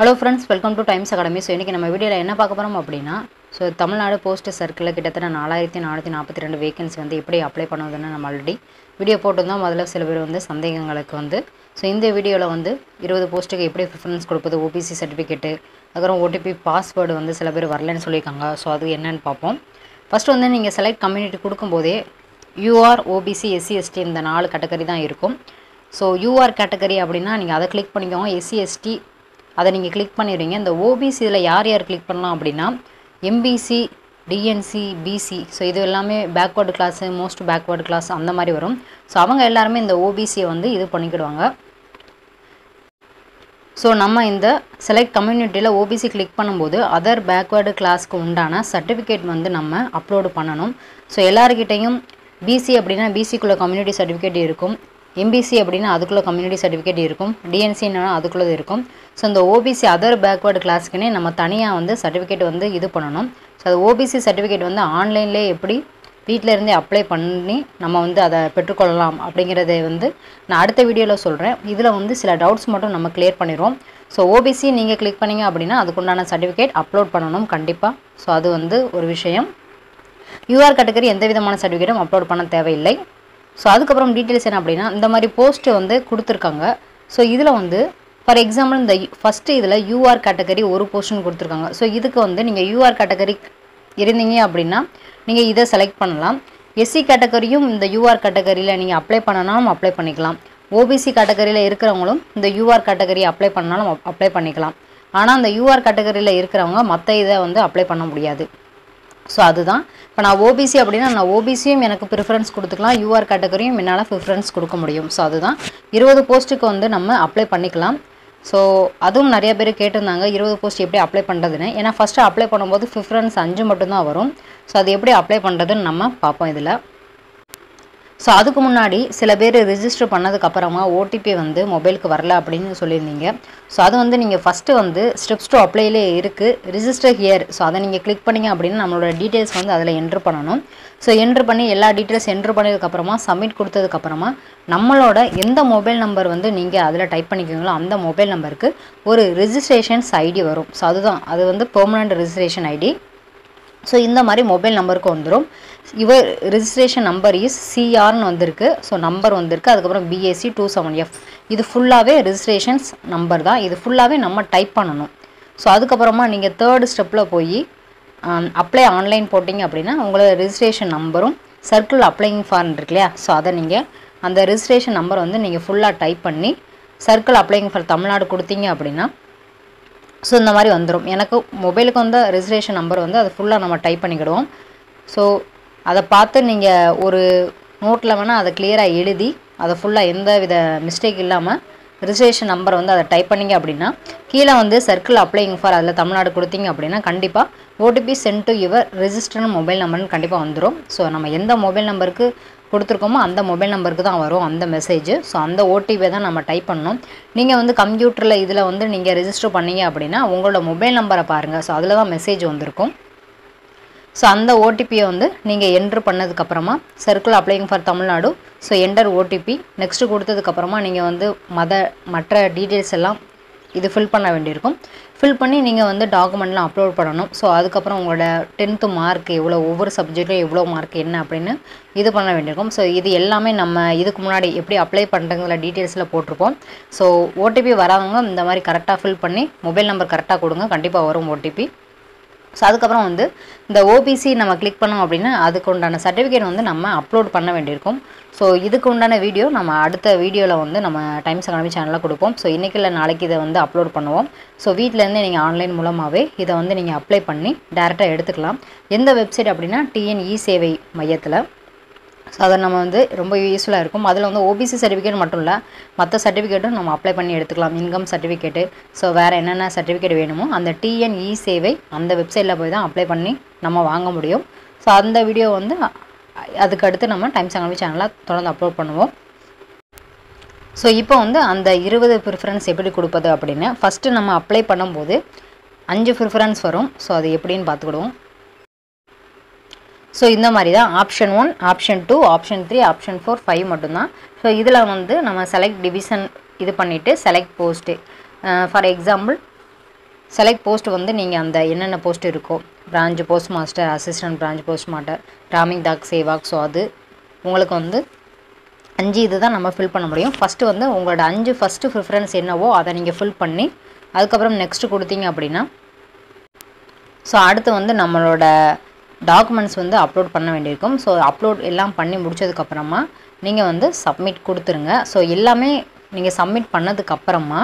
Hello friends, welcome to Times Academy. So இன்னைக்கு நம்ம வீடியோல என்ன பார்க்க போறோம் அப்படினா தமிழ்நாடு போஸ்ட் சர்க்கிள்ல கிட்டத்தட்ட 4442 வேகன்சி எப்படி அப்ளை பண்ணுவதுன்னு நம்ம ஆல்ரெடி வீடியோ போட்டுருந்தோம். முதல்ல சில பேர் சந்தேகங்களுக்கு இந்த வீடியோல 20 போஸ்ட்டுக்கு எப்படி ப்ரிஃபரன்ஸ் கொடுப்பது, OBC சர்டிபிகேட், அப்புறம் OTP பாஸ்வேர்டு சில பேர் வரலன்னு சொல்லிருக்காங்க. சோ அது என்னன்னு பாப்போம். ஃபர்ஸ்ட் நீங்க செலக்ட் கம்யூனிட்டி கொடுக்கும்போதே UR, OBC, SC, ST இந்த 4 கேட்டகரி தான் இருக்கும். சோ UR கேட்டகரி அப்படினா நீங்க அதை கிளிக் பண்ணிக்கோங்க. SC, ST அதை நீங்க கிளிக் பண்ணிடுறீங்க. இந்த OBC இதுல யார் கிளிக் பண்ணலாம் அப்படினா MBC, DNC, BC சோ இது எல்லாமே backward class, most backward class அந்த மாதிரி வரும். சோ அவங்க எல்லாரும் இந்த OBC இது பண்ணிடுவாங்க. சோ நம்ம இந்த செலக்ட் கம்யூனிட்டில OBC கிளிக் பண்ணும்போது அதர் பேக்வர்ட் கிளாஸ்க்கு உண்டான சர்டிபிகேட் நம்ம அப்லோட் பண்ணனும். சோ எல்லார்கிட்டயும் BC அப்படினா BC குள்ள கம்யூனிட்டி சர்டிபிகேட் இருக்கும். MBC அப்படினா அதுக்குள்ள கம்யூனிட்டி சர்டிபிகேட் இருக்கும். DNC னா அதுக்குள்ள இருக்கும். சோ இந்த OBC அதர் பேக்வர்ட் கிளாஸ்க்குனே நம்ம தனியா சர்டிபிகேட் இது பண்ணனும். சோ அது OBC சர்டிபிகேட் ஆன்லைன்லயே எப்படி வீட்ல இருந்தே அப்ளை பண்ணி நம்ம அதை பெற்றுக்கொள்ளலாம் அப்படிங்கறதை நான் அடுத்த வீடியோல சொல்றேன். இதுல சில டவுட்ஸ் மட்டும் நம்ம கிளியர் பண்ணிரோம். சோ OBC நீங்க கிளிக் பண்ணீங்க அப்படினா அதுக்கு உண்டான சர்டிபிகேட் அப்லோட் பண்ணனும் கண்டிப்பா. சோ அது ஒரு விஷயம். UR கேட்டகரி எந்த விதமான சர்டிபிகேட்டும் அப்லோட் பண்ண தேவையில்லை. சோ அதுக்கு அப்புறம் டீடைல்ஸ் என்ன அப்படினா இந்த மாதிரி போஸ்ட் கொடுத்திருக்காங்க. சோ இதுல ஃபார் எக்ஸாம்பிள் இந்த ஃபர்ஸ்ட் இதுல UR கேட்டகரி ஒரு போஸ்ட்னு கொடுத்திருக்காங்க. சோ இதுக்கு நீங்க UR கேட்டகரி இருந்தீங்க அப்படினா நீங்க இத செலக்ட் பண்ணலாம். SC கேட்டகரியும் இந்த UR கேட்டகரியில நீங்க அப்ளை பண்ணனாலும் அப்ளை பண்ணிக்கலாம். OBC கேட்டகரியில இருக்கிறவங்களும் இந்த UR கேட்டகரி அப்ளை பண்ணாலும் அப்ளை பண்ணிக்கலாம். ஆனா அந்த UR கேட்டகரியில இருக்கிறவங்க மத்த இத அப்ளை பண்ண முடியாது. சோ அதுதான் இப்ப நான் OBC அப்படினா நான் OBCயும் எனக்கு பிரெஃபரன்ஸ் கொடுத்துக்கலாம். UR கேட்டகரியும் என்னால பிரெஃபரன்ஸ் கொடுக்க முடியும். சோ அதுதான் 20 போஸ்ட்டுக்கு நம்ம அப்ளை பண்ணிக்கலாம். சோ அதுவும் நிறைய பேர் கேட்டிருந்தாங்க 20 போஸ்ட் எப்படி அப்ளை பண்றதுன்னு. ஏனா ஃபர்ஸ்ட் அப்ளை பண்ணும்போது பிரெஃபரன்ஸ் 5 மட்டும் தான் வரும். சோ அது எப்படி அப்ளை பண்றதுன்னு நம்ம பாப்போம் இதுல. சோ அதுக்கு முன்னாடி சில பேர் ரெஜிஸ்டர் பண்ணதுக்கு அப்புறமா OTP மொபைலுக்கு வரல அப்படினு சொல்லிருந்தீங்க. சோ அது நீங்க ஃபர்ஸ்ட் ஸ்டெப்ஸ் டு அப்ளைலே இருக்கு. Register here. சோ அத நீங்க கிளிக் பண்ணீங்க அப்படினா நம்மளோட டீடைல்ஸ் அதுல என்டர் பண்ணனும். சோ என்டர் பண்ணி எல்லா டீடைல்ஸ் என்டர் பண்ணதுக்கு அப்புறமா சப்மிட் கொடுத்ததுக்கு அப்புறமா நம்மளோட எந்த மொபைல் நம்பர் நீங்க அதுல டைப் பண்ணிக்கீங்களோ அந்த மொபைல் நம்பருக்கு ஒரு ரெஜிஸ்ட்ரேஷன்ஸ் ஐடி வரும். சோ அதுதான் அது பெர்மனன்ட் ரெஜிஸ்ட்ரேஷன் ஐடி. சோ இந்த மாதிரி மொபைல் நம்பருக்கு வந்துரும். Your registration number is CR னு வந்திருக்கு. சோ நம்பர் வந்திருக்கு. அதுக்கு அப்புறம் BAC 27F. இது ஃபுல்லாவே ரெஜிஸ்ட்ரேஷன்ஸ் நம்பர் தான். இது ஃபுல்லாவே நம்ம டைப் பண்ணனும். சோ அதுக்கு அப்புறமா நீங்க 3rd ஸ்டெப்ல போய் அப்ளை ஆன்லைன் போடிங்க அப்படினா உங்களோட ரெஜிஸ்ட்ரேஷன் நம்பரும் சர்க்கிள் அப்ளையிங் ஃபார்ம் இருக்குலையா. சோ அத நீங்க அந்த ரெஜிஸ்ட்ரேஷன் நம்பர் நீங்க ஃபுல்லா டைப் பண்ணி சர்க்கிள் அப்ளையிங் ஃபார் தமிழ்நாடு கொடுத்தீங்க அப்படினா சோ இந்த மாதிரி வந்துரும். எனக்கு மொபைலுக்கு ரெஜிஸ்ட்ரேஷன் நம்பர் அது ஃபுல்லா நம்ம டைப் பண்ணிடுவோம். சோ அத பார்த்து நீங்க ஒரு நோட்ல வேணா அத கிளியரா எழுதி அத ஃபுல்லா எந்த வித மிஸ்டேக் இல்லாம ரெஜிஸ்ட்ரேஷன் நம்பர் அத டைப் பண்ணீங்க அப்படினா கீழ சர்க்கிள் அப்ளையிங் ஃபார் அதுல தமிழ்நாடு கொடுத்தீங்க அப்படினா கண்டிப்பா OTP sent to your registered mobile நம்பர்னு கண்டிப்பா வந்துரும். சோ நம்ம எந்த மொபைல் நம்பருக்கு கொடுத்திருக்கோமோ அந்த மொபைல் நம்பருக்கு தான் வரும் அந்த மெசேஜ். சோ அந்த OTP தான் நம்ம டைப் பண்ணனும். நீங்க கம்ப்யூட்டர்ல இதுல நீங்க ரெஜிஸ்டர் பண்ணீங்க அப்படினா உங்களோட மொபைல் நம்பரை பாருங்க. சோ அதுல தான் மெசேஜ் வந்திருக்கும். சோ அந்த OTP நீங்க என்டர் பண்ணதுக்கு அப்புறமா circle applying for Tamil Nadu so enter OTP next கொடுத்ததுக்கு அப்புறமா நீங்க மற்ற டீடைல்ஸ் எல்லாம் இது ஃபில் பண்ண வேண்டியிருக்கும். ஃபில் பண்ணி நீங்க டாக்குமெண்ட்லாம் அப்லோட் பண்ணனும். சோ அதுக்கு அப்புறம் உங்களோட 10th மார்க் எவ்வளவு, ஒவ்வொரு சப்ஜெக்ட்லயும் எவ்வளவு மார்க் என்ன அப்படினு இது பண்ண வேண்டியிருக்கும். சோ இது எல்லாமே நம்ம இதுக்கு முன்னாடி எப்படி அப்ளை பண்றதுங்கற டீடைல்ஸ்ல போட்டுருப்போம். சோ OTP வராதவங்க இந்த மாதிரி கரெக்ட்டா ஃபில் பண்ணி மொபைல் நம்பர் கரெக்ட்டா கொடுங்க. கண்டிப்பா வரும் OTP. சோ அதுக்கு அப்புறம் இந்த OBC நம்ம கிளிக் பண்ணோம் அப்படினா அதுக்கு உண்டான சர்டிபிகேட் நம்ம அப்லோட் பண்ண வேண்டியிருக்கும். சோ இதுக்கு உண்டான வீடியோ நம்ம அடுத்த வீடியோல நம்ம டைம்ஸ் அகாடமி சேனல்ல கொடுப்போம். சோ இன்னைக்கு இல்ல நாளைக்கு இத அப்லோட் பண்ணுவோம். சோ வீட்ல இருந்தே நீங்க ஆன்லைன் மூலமாவே இத நீங்க அப்ளை பண்ணி டைரக்டா எடுத்துக்கலாம். எந்த வெப்சைட் அப்படினா TNE சேவை மையத்துல. சோ அத நம்ம ரொம்ப யூஸ்ஃபுல்லா இருக்கும். அதுல OBC சர்டிபிகேட் மட்டும் இல்ல மத்த சர்டிபிகேட்டும் நம்ம அப்ளை பண்ணி எடுத்துக்கலாம். இன்கம் சர்டிபிகேட் சோ வேற என்னென்ன சர்டிபிகேட் வேணுமோ அந்த TNE சேவை அந்த வெப்சைட்ல போய் தான் அப்ளை பண்ணி நம்ம வாங்க முடியும். சோ அந்த வீடியோ அதுக்கு அடுத்து நம்ம டைம்ஸ் அகாடமி சேனல்ல தொடர்ந்து அப்லோட் பண்ணுவோம். சோ இப்போ அந்த 20 பிரெஃபரன்ஸ் எப்படி கொடுப்பது அப்படினு ஃபர்ஸ்ட் நம்ம அப்ளை பண்ணும்போது 5 பிரெஃபரன்ஸ் வரும். சோ அது எப்படின்னு பாத்துக்கிடுவோம். சோ இந்த மாதிரி தான் ஆப்ஷன் 1, ஆப்ஷன் 2, ஆப்ஷன் 3, ஆப்ஷன் 4, 5 மட்டும் தான். சோ இதுல நம்ம செலக்ட் டிவிஷன் இது பண்ணிட்டு select post for example select post வந்து நீங்கள் அந்த என்னென்ன போஸ்ட் இருக்கோ branch post master, assistant branch post master, Gramin Dak, Sevak. So அது உங்களுக்கு வந்து 5 இது தான் நம்ம ஃபில் பண்ண முடியும். ஃபஸ்ட்டு வந்து உங்களோட 5 ஃபஸ்ட்டு ப்ரிஃபரன்ஸ் என்னவோ அதை நீங்கள் ஃபில் பண்ணி அதுக்கப்புறம் நெக்ஸ்ட்டு கொடுத்தீங்க அப்படின்னா ஸோ அடுத்து வந்து நம்மளோட டாக்குமெண்ட்ஸ் வந்து அப்லோட் பண்ண வேண்டியிருக்கும். ஸோ அப்லோட் எல்லாம் பண்ணி முடிச்சதுக்கப்புறமா நீங்கள் வந்து சப்மிட் கொடுத்துருங்க. ஸோ எல்லாமே நீங்கள் சப்மிட் பண்ணதுக்கப்புறமா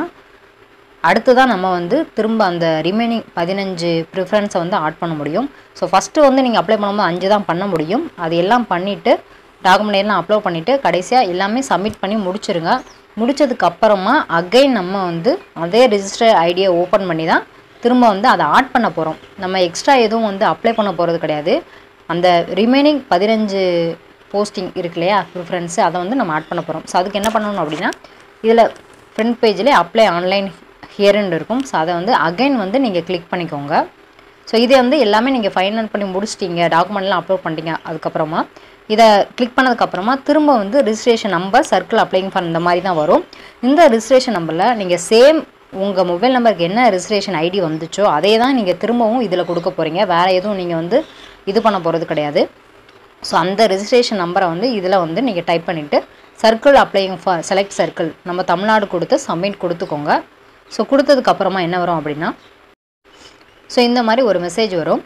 அடுத்து தான் நம்ம வந்து திரும்ப அந்த ரிமைனிங் 15 ப்ரிஃபரன்ஸை வந்து ஆட் பண்ண முடியும். ஸோ ஃபஸ்ட்டு வந்து நீங்கள் அப்ளை பண்ணும்போது 5 தான் பண்ண முடியும். அது எல்லாம் பண்ணிவிட்டு டாக்குமெண்ட் எல்லாம் அப்லோட் பண்ணிவிட்டு கடைசியாக எல்லாமே சப்மிட் பண்ணி முடிச்சிருங்க. முடித்ததுக்கப்புறமா அகைன் நம்ம வந்து அதே ரிஜிஸ்டர் ஐடியை ஓப்பன் பண்ணி தான் திரும்ப வந்து அதை ஆட் பண்ண போகிறோம். நம்ம எக்ஸ்ட்ரா எதுவும் வந்து அப்ளை பண்ண போகிறது கிடையாது. அந்த ரிமைனிங் 15 போஸ்டிங் இருக்கு இல்லையா ப்ரிஃபரன்ஸு, அதை வந்து நம்ம ஆட் பண்ண போகிறோம். ஸோ அதுக்கு என்ன பண்ணணும் அப்படின்னா இதில் ஃப்ரண்ட் பேஜ்லேயே அப்ளை ஆன்லைன் ஹியர்ன்னு இருக்கும். ஸோ அதை வந்து அகைன் வந்து நீங்கள் கிளிக் பண்ணிக்கோங்க. ஸோ இதை வந்து எல்லாமே நீங்கள் ஃபைனல் பண்ணி முடிச்சிட்டிங்க, டாக்குமெண்ட்லாம் அப்லோட் பண்ணிட்டீங்க. அதுக்கப்புறமா இதை கிளிக் பண்ணதுக்கப்புறமா திரும்ப வந்து ரிஜிஸ்ட்ரேஷன் நம்பர், சர்க்கிள் அப்ளைங் ஃபார் இந்த மாதிரி தான் வரும். இந்த ரிஜிஸ்ட்ரேஷன் நம்பரில் நீங்கள் சேம் உங்கள் மொபைல் நம்பருக்கு என்ன ரிஜிஸ்ட்ரேஷன் ஐடி வந்துச்சோ அதே தான் நீங்கள் திரும்பவும் இதில் கொடுக்க போகிறீங்க. வேறு எதுவும் நீங்கள் வந்து இது பண்ண போகிறது கிடையாது. ஸோ அந்த ரிஜிஸ்ட்ரேஷன் நம்பரை வந்து இதில் வந்து நீங்கள் டைப் பண்ணிவிட்டு சர்க்கிள் அப்ளைங் ஃபார் செலக்ட் சர்க்கிள் நம்ம தமிழ்நாடு கொடுத்து சப்மிட் கொடுத்துக்கோங்க. ஸோ கொடுத்ததுக்கப்புறமா என்ன வரும் அப்படின்னா ஸோ இந்த மாதிரி ஒரு மெசேஜ் வரும்.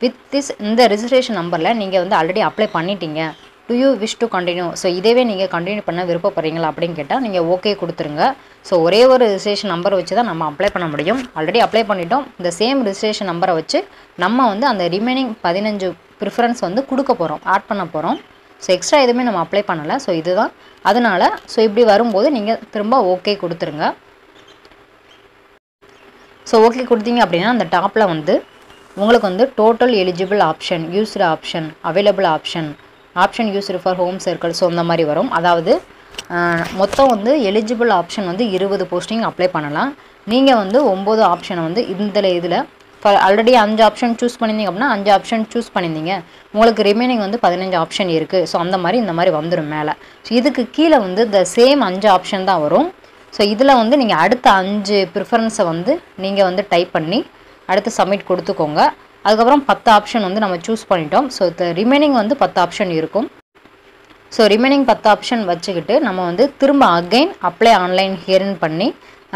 வித் திஸ் இந்த ரிஜிஸ்ட்ரேஷன் நம்பரில் நீங்கள் வந்து ஆல்ரெடி அப்ளை பண்ணிட்டீங்க, do you wish to continue. So இதேவே நீங்கள் கண்டினியூ பண்ண விருப்பப்படுறீங்களா அப்படின்னு கேட்டால் நீங்கள் ஓகே கொடுத்துருங்க. ஸோ ஒரே ஒரு ரிஜிஸ்ட்ரேஷன் நம்பரை வச்சு தான் நம்ம அப்ளை பண்ண முடியும். ஆல்ரெடி அப்ளை பண்ணிட்டோம். இந்த சேம் ரிஜிஸ்ட்ரேஷன் நம்பரை வச்சு நம்ம வந்து அந்த ரிமைனிங் 15 ப்ரிஃபரன்ஸ் வந்து கொடுக்க போகிறோம், ஆட் பண்ண போகிறோம். ஸோ எக்ஸ்ட்ரா எதுவுமே நம்ம அப்ளை பண்ணலை. ஸோ இதுதான் அதனால் ஸோ இப்படி வரும்போது நீங்கள் திரும்ப ஓகே கொடுத்துருங்க. ஸோ ஓகே கொடுத்தீங்க அப்படின்னா அந்த டாப்பில் வந்து உங்களுக்கு வந்து total eligible option, used option, available option, option used for home circle. So இந்த மாதிரி வரும். அதாவது மொத்தம் வந்து எலிஜிபிள் ஆப்ஷன் வந்து 20 போஸ்டிங் அப்ளை பண்ணலாம். நீங்கள் வந்து 9 ஆப்ஷனை வந்து இதில் ஆல்ரெடி 5 ஆப்ஷன் சூஸ் பண்ணியிருந்தீங்க அப்படின்னா 5 ஆப்ஷன் சூஸ் பண்ணியிருந்தீங்க, உங்களுக்கு ரிமைனிங் வந்து 15 ஆப்ஷன் இருக்குது. ஸோ அந்த மாதிரி இந்த மாதிரி வந்துடும் மேலே. ஸோ இதுக்கு கீழே வந்து இந்த சேம் 5 ஆப்ஷன் தான் வரும். ஸோ இதில் வந்து நீங்கள் அடுத்த 5 ப்ரிஃபரன்ஸை வந்து நீங்கள் வந்து டைப் பண்ணி அடுத்து சப்மிட் கொடுத்துக்கோங்க. அதுக்கப்புறம் 10 ஆப்ஷன் வந்து நம்ம சூஸ் பண்ணிட்டோம். ஸோ ரிமைனிங் வந்து 10 ஆப்ஷன் இருக்கும். ஸோ ரிமைனிங் 10 ஆப்ஷன் வச்சுக்கிட்டு நம்ம வந்து திரும்ப அகைன் அப்ளை ஆன்லைன் ஹியர்ன்னு பண்ணி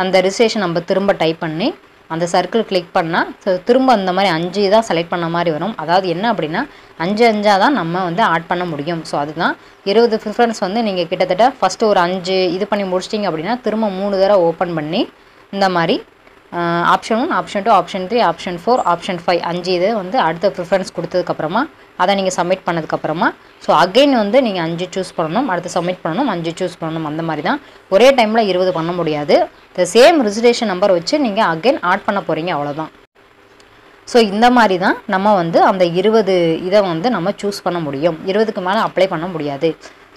அந்த ரிஜிஸ்ட்ரேஷன் நம்ம திரும்ப டைப் பண்ணி அந்த சர்க்கிள் கிளிக் பண்ணால் ஸோ திரும்ப அந்த மாதிரி 5 தான் செலக்ட் பண்ண மாதிரி வரும். அதாவது என்ன அப்படின்னா 5 தான் நம்ம வந்து ஆட் பண்ண முடியும். ஸோ அதுதான் 20 ப்ரிஃபரன்ஸ் வந்து நீங்கள் கிட்டத்தட்ட ஃபஸ்ட்டு ஒரு 5 இது பண்ணி முடிச்சிட்டிங்க அப்படின்னா திரும்ப 3 தடவை ஓப்பன் பண்ணி இந்த மாதிரி option 1, option 2, option 3, option 4, option 5 5 இது வந்து அடுத்த ப்ரிஃபரன்ஸ் கொடுத்ததுக்கப்புறமா அதை நீங்கள் சப்மிட் பண்ணதுக்கப்புறமா ஸோ அகைன் வந்து நீங்கள் 5 சூஸ் பண்ணணும், அடுத்து சப்மிட் பண்ணணும், 5 சூஸ் பண்ணணும். அந்த மாதிரி தான் ஒரே டைமில் 20 பண்ண முடியாது. இந்த சேம் ரிஜிஸ்ட்ரேஷன் நம்பர் வச்சு நீங்கள் அகைன் ஆட் பண்ண போகிறீங்க, அவ்வளோதான். ஸோ இந்த மாதிரி தான் நம்ம வந்து அந்த 20 இதை வந்து நம்ம சூஸ் பண்ண முடியும். 20க்கு மேலே அப்ளை பண்ண முடியாது.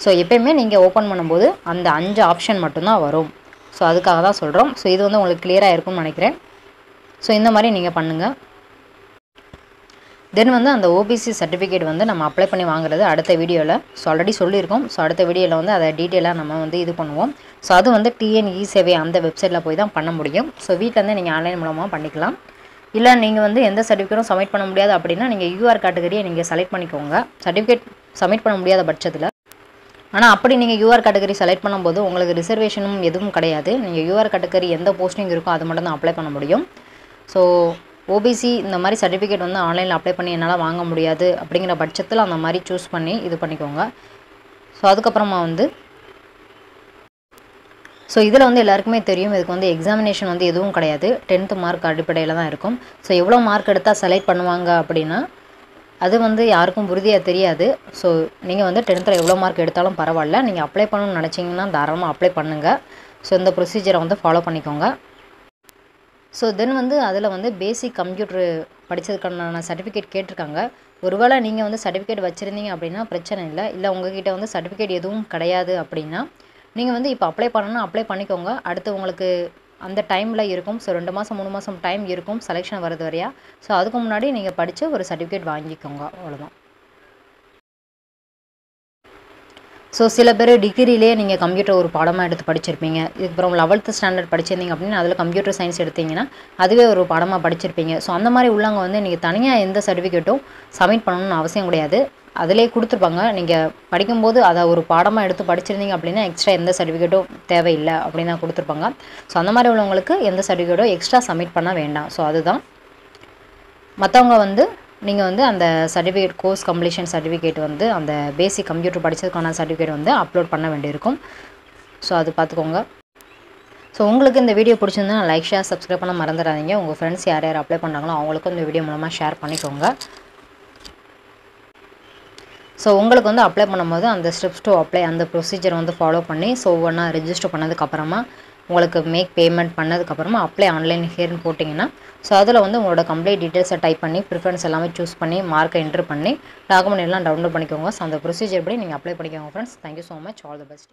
ஸோ எப்போயுமே நீங்கள் ஓப்பன் பண்ணும்போது அந்த 5 ஆப்ஷன் மட்டும்தான் வரும். ஸோ அதுக்காக தான் சொல்கிறோம். ஸோ இது வந்து உங்களுக்கு கிளியராக இருக்கும்னு நினைக்கிறேன். ஸோ இந்த மாதிரி நீங்கள் பண்ணுங்கள். தென் வந்து அந்த ஓபிசி சர்டிஃபிகேட் வந்து நம்ம அப்ளை பண்ணி வாங்குறது அடுத்த வீடியோவில் ஸோ ஆல்ரெடி சொல்லியிருக்கோம். ஸோ அடுத்த வீடியோவில் வந்து அதை டீட்டெயிலாக நம்ம வந்து இது பண்ணுவோம். ஸோ அது வந்து டிஎன்இ சேவை அந்த வெப்சைட்டில் போய் தான் பண்ண முடியும். ஸோ வீட்டிலேருந்து நீங்கள் ஆன்லைன் மூலமாக பண்ணிக்கலாம். இல்லை நீங்கள் வந்து எந்த சர்டிஃபிகேட்டும் சப்மிட் பண்ண முடியாது அப்படின்னா நீங்கள் யூஆர் கேட்டகரியை நீங்கள் செலக்ட் பண்ணிக்கோங்க. சர்டிஃபிகேட் சப்மிட் பண்ண முடியாத பட்சத்தில். ஆனால் அப்படி நீங்கள் யூஆர் கேட்டகரி செலக்ட் பண்ணும்போது உங்களுக்கு ரிசர்வேஷனும் எதுவும் கிடையாது. நீங்கள் யூஆர் கேட்டகரி எந்த போஸ்டிங் இருக்கோ அது மட்டும் தான் அப்ளை பண்ண முடியும். ஸோ ஓபிசி இந்த மாதிரி சர்டிஃபிகேட் வந்து ஆன்லைனில் அப்ளை பண்ணி என்னால் வாங்க முடியாது அப்படிங்கிற பட்சத்தில் அந்த மாதிரி சூஸ் பண்ணி இது பண்ணிக்கோங்க. ஸோ அதுக்கப்புறமா வந்து ஸோ இதில் வந்து எல்லாருக்குமே தெரியும் இதுக்கு வந்து எக்ஸாமினேஷன் வந்து எதுவும் கிடையாது. 10th மார்க் அடிப்படையில் தான் இருக்கும். ஸோ எவ்வளோ மார்க் எடுத்தால் செலக்ட் பண்ணுவாங்க அப்படின்னா அது வந்து யாருக்கும் உறுதியாக தெரியாது. ஸோ நீங்கள் வந்து 10th எவ்வளோ மார்க் எடுத்தாலும் பரவாயில்ல, நீங்கள் அப்ளை பண்ணணும்னு நினச்சிங்கன்னா தாராளமாக அப்ளை பண்ணுங்கள். ஸோ இந்த ப்ரொசீஜரை வந்து ஃபாலோ பண்ணிக்கோங்க. ஸோ தென் வந்து அதில் வந்து பேசிக் கம்ப்யூட்டர் படித்ததுக்கான சர்டிஃபிகேட் கேட்டிருக்காங்க. ஒருவேளை நீங்கள் வந்து சர்டிஃபிகேட் வச்சுருந்தீங்க அப்படின்னா பிரச்சனை இல்லை. இல்லை உங்ககிட்ட வந்து சர்டிஃபிகேட் எதுவும் கிடையாது அப்படின்னா நீங்கள் வந்து இப்போ அப்ளை பண்ணணும்னா அப்ளை பண்ணிக்கோங்க. அடுத்து உங்களுக்கு அந்த டைமில் இருக்கும். ஸோ 2 மாதம் 3 மாதம் டைம் இருக்கும் செலெக்ஷன் வரது வரையா. ஸோ அதுக்கு முன்னாடி நீங்கள் படித்து ஒரு சர்டிஃபிகேட் வாங்கிக்கோங்க, அவ்வளோதான். ஸோ சில பேர் டிகிரிலே நீங்கள் கம்ப்யூட்டர் ஒரு பாடமாக எடுத்து படிச்சிருப்பீங்க. இதுக்கப்புறம் 11th ஸ்டாண்டர்ட் படிச்சிருந்தீங்க அப்படின்னா அதில் கம்ப்யூட்டர் சயின்ஸ் எடுத்தீங்கன்னா அதுவே ஒரு பாடமாக படிச்சிருப்பீங்க. ஸோ அந்த மாதிரி உள்ளவங்க வந்து நீங்கள் தனியாக எந்த சர்டிஃபிகேட்டும் சப்மிட் பண்ணணும்னு அவசியம் கிடையாது. அதிலே கொடுத்துருப்பாங்க. நீங்கள் படிக்கும்போது அதை ஒரு பாடமாக எடுத்து படிச்சிருந்தீங்க அப்படின்னா எக்ஸ்ட்ரா எந்த சர்டிஃபிகேட்டும் தேவையில்லை அப்படின்னு தான் கொடுத்துருப்பாங்க. ஸோ அந்த மாதிரி உள்ளவங்களுக்கு எந்த சர்டிஃபிகேட்டும் எக்ஸ்ட்ரா சப்மிட் பண்ண வேண்டாம். ஸோ அதுதான். மற்றவங்க வந்து நீங்கள் வந்து அந்த சர்டிஃபிகேட் கோர்ஸ் கம்ப்ளீஷன் சர்டிஃபிகேட் வந்து அந்த பேசிக் கம்ப்யூட்டர் படித்ததுக்கான சர்டிஃபிகேட் வந்து அப்லோட் பண்ண வேண்டியிருக்கும். ஸோ அது பார்த்துக்கோங்க. ஸோ உங்களுக்கு இந்த வீடியோ பிடிச்சிருந்தா லைக் ஷேர் சப்ஸ்கிரைப் பண்ண மறந்துடாதீங்க. உங்கள் ஃப்ரெண்ட்ஸ் யார் யார் அப்ளை பண்ணுறாங்களோ அவங்களுக்கும் இந்த வீடியோ மூலமாக ஷேர் பண்ணிக்கோங்க. ஸோ உங்களுக்கு வந்து அப்ளை பண்ணும்போது அந்த ஸ்டெப்ஸ் டு அப்ளை அந்த ப்ரொசீஜர் வந்து ஃபாலோ பண்ணி ஸோ ஒவ்வொன்றா ரெஜிஸ்டர் பண்ணதுக்கப்புறமா உங்களுக்கு மேக் பேமெண்ட் பண்ணதுக்கப்புறமா அப்ளை ஆன்லைன் ஹியர்னு போட்டிங்கன்னா ஸோ அதில் வந்து உங்களோட கம்ப்ளீட் டீட்டெயில்ஸை டைப் பண்ணி ப்ரிஃபரன்ஸ் எல்லாமே சூஸ் பண்ணி மார்க்கை என்ட்ரு பண்ணி டாக்குமெண்ட் எல்லாம் டவுன்லோட் பண்ணிக்கோங்க. ஸோ அந்த ப்ரொசீஜர் படி நீங்கள் அப்ளை பண்ணிக்கோங்க friends. Thank you so much. All the best.